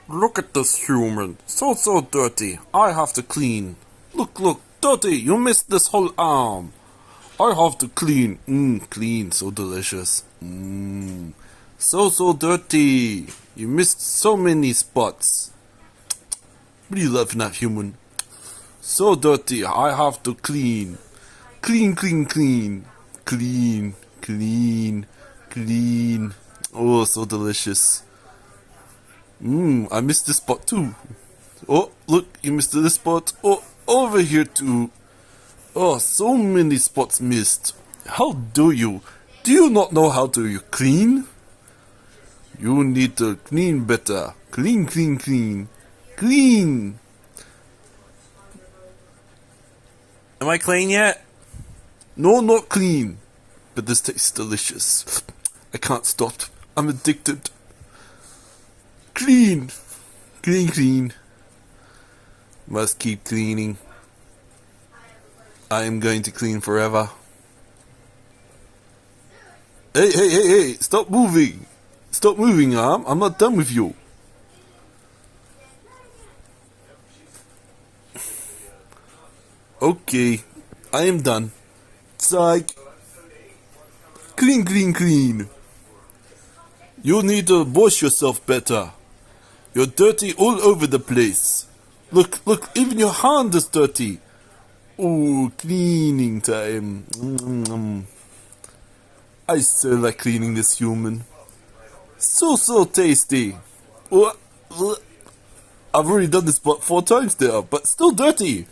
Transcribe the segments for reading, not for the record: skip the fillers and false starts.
Look at this human. So dirty. I have to clean. Look, dirty. You missed this whole arm. I have to clean. Clean. So delicious. So dirty. You missed so many spots. What are you laughing at, human? So dirty. I have to clean. Clean. Clean. Oh, so delicious. I missed this spot too. Oh, look, you missed this spot. Oh, over here too. Oh, so many spots missed. How do you? Do you not know how to clean? You need to clean better. Clean. Am I clean yet? No, not clean. But this tastes delicious. I can't stop. I'm addicted. Clean. Must keep cleaning. I am going to clean forever. Hey, stop moving. Stop moving, arm. I'm not done with you. Okay, I am done. Psych. Clean. You need to wash yourself better. You're dirty all over the place. Look, even your hand is dirty. Oh, cleaning time. I so like cleaning this human. So tasty. I've already done this but 4 times there, but still dirty.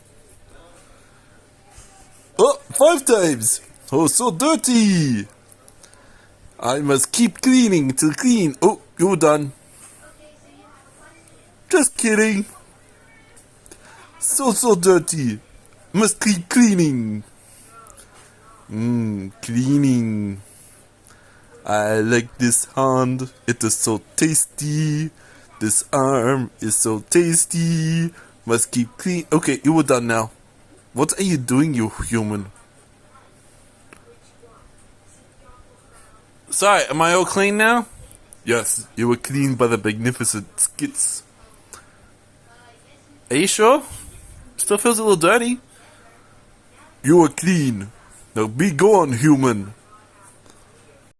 Oh, 5 times. Oh, so dirty. I must keep cleaning till clean. Oh, you're done. Just kidding. So dirty. Must keep cleaning. Cleaning. I like this hand. It is so tasty. This arm is so tasty. Must keep clean. Okay, you were done now. What are you doing, you human? Sorry, am I all clean now? Yes, you were cleaned by the magnificent skits. Are you sure? Still feels a little dirty. You are clean. Now be gone, human.